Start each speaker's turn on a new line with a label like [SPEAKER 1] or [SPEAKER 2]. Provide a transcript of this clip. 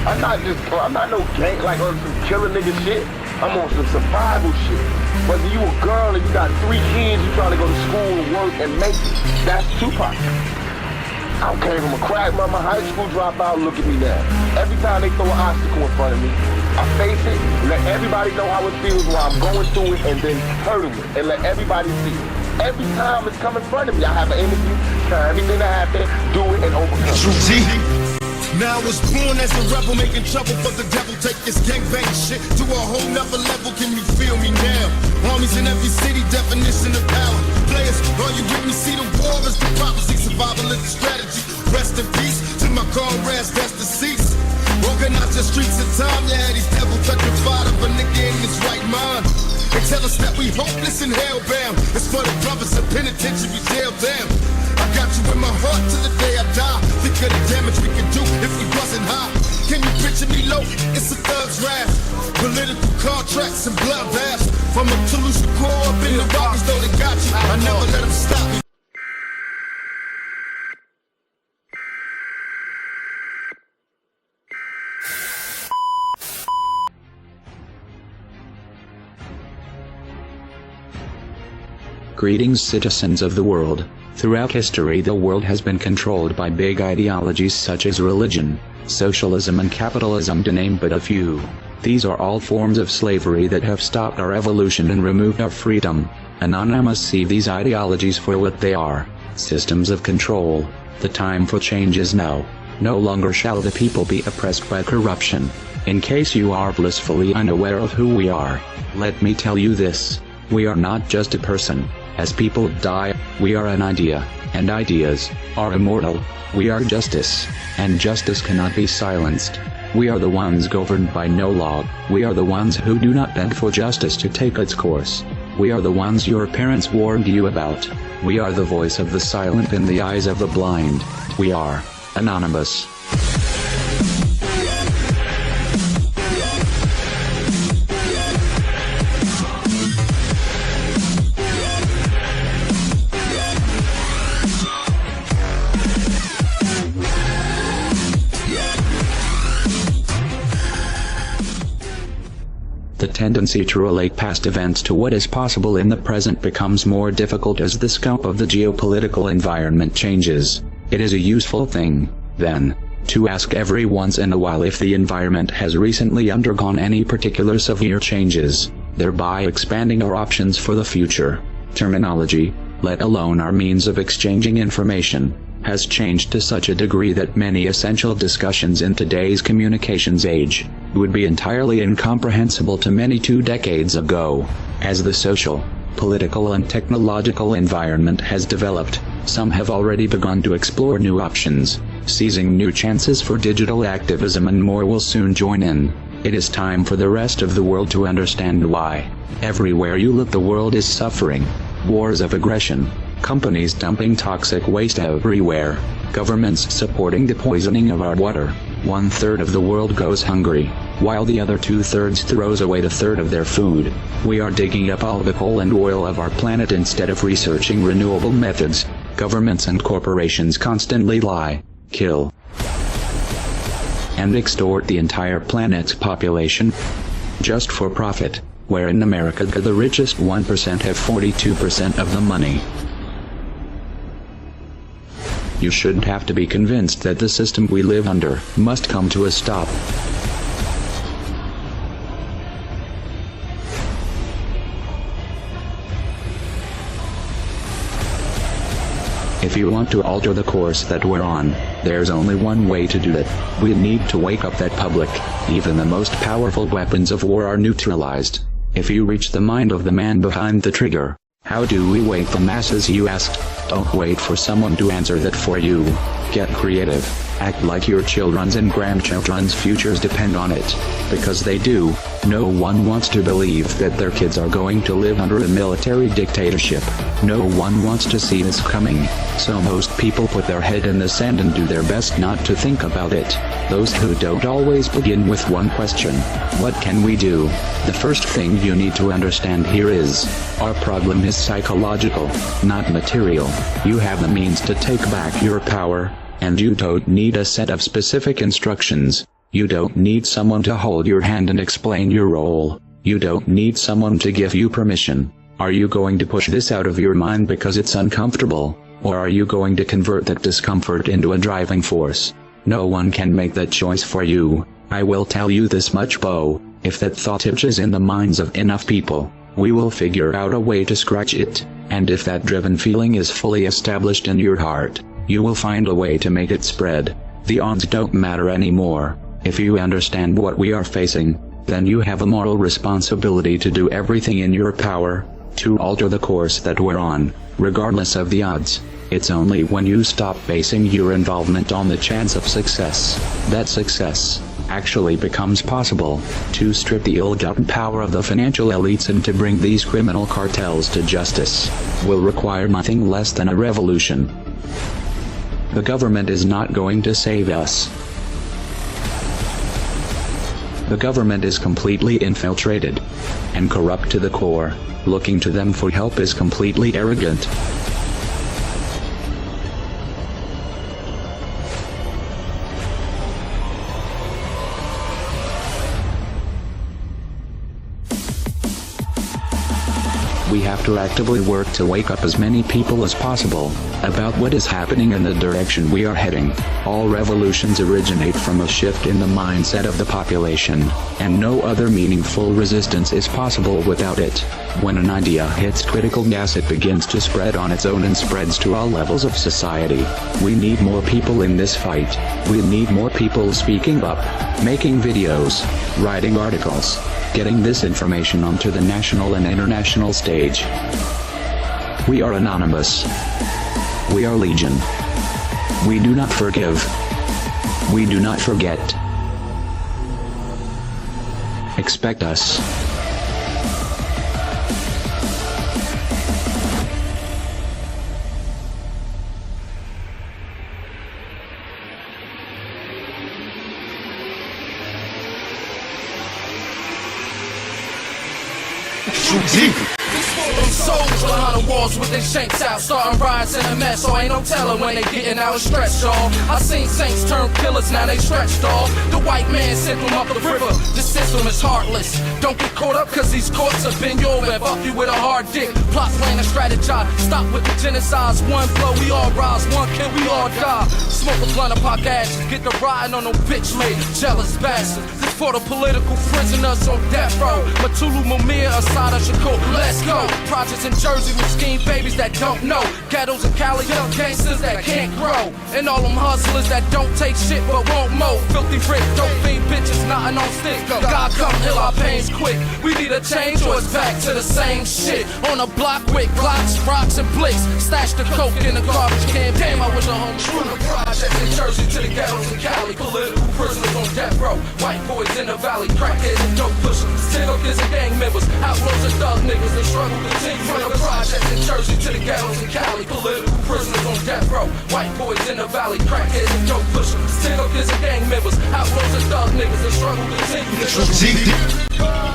[SPEAKER 1] I'm not no gang, like on some killing nigga shit. I'm on some survival shit. Whether you a girl and you got 3 kids, you trying to go to school and work and make it, that's Tupac. I came from a crack mama, high school dropout, look at me now. Every time they throw an obstacle in front of me, I face it, let everybody know how it feels while I'm going through it, and then hurdle it, and let everybody see it. Every time it's come in front of me, I have an interview, try everything that happened, do it, and overcome it.
[SPEAKER 2] Now I was born as a rebel, making trouble for the devil. Take this gangbang shit to a whole nother level. Can you feel me now? Armies in every city, definition of power. Players, are you with me? See the war is the prophecy, survival is the strategy. Rest in peace to my comrades that's deceased. Organize the streets of time, yeah, these devils touching fire of a nigga in his right mind. They tell us that we hopeless and hellbound. It's for the brothers of penitentiary jail down. I got you in my heart till the day I die. Think of the damage we could do if we wasn't high. Can you picture me low? It's a thug's wrath. Political contracts and bloodbaths. From a Toulouse to core up in the Rockies, though they got you. I never let them stop me.
[SPEAKER 3] Greetings, citizens of the world. Throughout history, the world has been controlled by big ideologies such as religion, socialism and capitalism, to name but a few. These are all forms of slavery that have stopped our evolution and removed our freedom. Anonymous see these ideologies for what they are: systems of control. The time for change is now. No longer shall the people be oppressed by corruption. In case you are blissfully unaware of who we are, let me tell you this: we are not just a person. As people die, we are an idea, and ideas are immortal. We are justice, and justice cannot be silenced. We are the ones governed by no law. We are the ones who do not beg for justice to take its course. We are the ones your parents warned you about. We are the voice of the silent in the eyes of the blind. We are Anonymous. The tendency to relate past events to what is possible in the present becomes more difficult as the scope of the geopolitical environment changes. It is a useful thing, then, to ask every once in a while if the environment has recently undergone any particular severe changes, thereby expanding our options for the future. Terminology, let alone our means of exchanging information, has changed to such a degree that many essential discussions in today's communications age would be entirely incomprehensible to many 2 decades ago. As the social, political and technological environment has developed, some have already begun to explore new options, seizing new chances for digital activism, and more will soon join in. It is time for the rest of the world to understand why. Everywhere you look, the world is suffering. Wars of aggression, companies dumping toxic waste everywhere, governments supporting the poisoning of our water. 1/3 of the world goes hungry, while the other 2/3 throws away 1/3 of their food. We are digging up all the coal and oil of our planet instead of researching renewable methods. Governments and corporations constantly lie, kill, and extort the entire planet's population, just for profit, where in America the richest 1% have 42% of the money. You shouldn't have to be convinced that the system we live under must come to a stop. If you want to alter the course that we're on, there's only one way to do it. We need to wake up that public. Even the most powerful weapons of war are neutralized if you reach the mind of the man behind the trigger. How do we wake the masses, you asked? Don't wait for someone to answer that for you. Get creative. Act like your children's and grandchildren's futures depend on it. Because they do. No one wants to believe that their kids are going to live under a military dictatorship. No one wants to see this coming. So most people put their head in the sand and do their best not to think about it. Those who don't always begin with one question: what can we do? The first thing you need to understand here is, our problem is psychological, not material. You have the means to take back your power, and you don't need a set of specific instructions. You don't need someone to hold your hand and explain your role. You don't need someone to give you permission. Are you going to push this out of your mind because it's uncomfortable? Or are you going to convert that discomfort into a driving force? No one can make that choice for you. I will tell you this much, Bo. If that thought itches in the minds of enough people, we will figure out a way to scratch it. And if that driven feeling is fully established in your heart, you will find a way to make it spread. The odds don't matter anymore. If you understand what we are facing, then you have a moral responsibility to do everything in your power to alter the course that we're on, regardless of the odds. It's only when you stop basing your involvement on the chance of success that success actually becomes possible. To strip the ill-gotten power of the financial elites and to bring these criminal cartels to justice will require nothing less than a revolution. The government is not going to save us. The government is completely infiltrated and corrupt to the core. Looking to them for help is completely arrogant. We have to actively work to wake up as many people as possible about what is happening and the direction we are heading. All revolutions originate from a shift in the mindset of the population, and no other meaningful resistance is possible without it. When an idea hits critical mass, it begins to spread on its own and spreads to all levels of society. We need more people in this fight. We need more people speaking up, making videos, writing articles, getting this information onto the national and international stage. We are anonymous. We are legion. We do not forgive. We do not forget. Expect us.
[SPEAKER 4] Souls behind the walls with their shanks out, starting riots in a mess, so ain't no telling when they getting out and stretched, y'all. I seen saints turn killers, now they stretched, all. The white man sent them up the river, the system is heartless. Don't get caught up cause these courts have been your way, fuck you with a hard dick. Plot, plan, and strategize, stop with the genocides. One blow, we all rise, one kill, we all die. Smoke a blunt of pop ashes, get the riding on no bitch made, jealous bastard. This for the political prisoners on death row. Matulu, Mumia, Asada, Shakur, let's go. Projects in Jersey with scheme babies that don't know. Ghettos in Cali, young gangsters that can't grow. And all them hustlers that don't take shit but won't mow. Filthy rich, dope fiend bitches knotting on sticks. God come heal our pains quick. We need a change or it's back to the same shit. On a block with Glocks, rocks, and blicks. Stash the coke in the garbage can. Damn, I wish a home. From the projects in Jersey to the ghettos in Cali. Political prisoners on death row. White boys in the valley. Crackheads and dope pushers. Still-kids and gang members. Outlaws and thug niggas. They struggle continue. From the projects in Jersey to the ghettos in Cali. Political prisoners on death row. White boys in the valley. Crackheads and dope pushers. Still-kids and gang members. Outlaws and thug niggas. They struggle continue.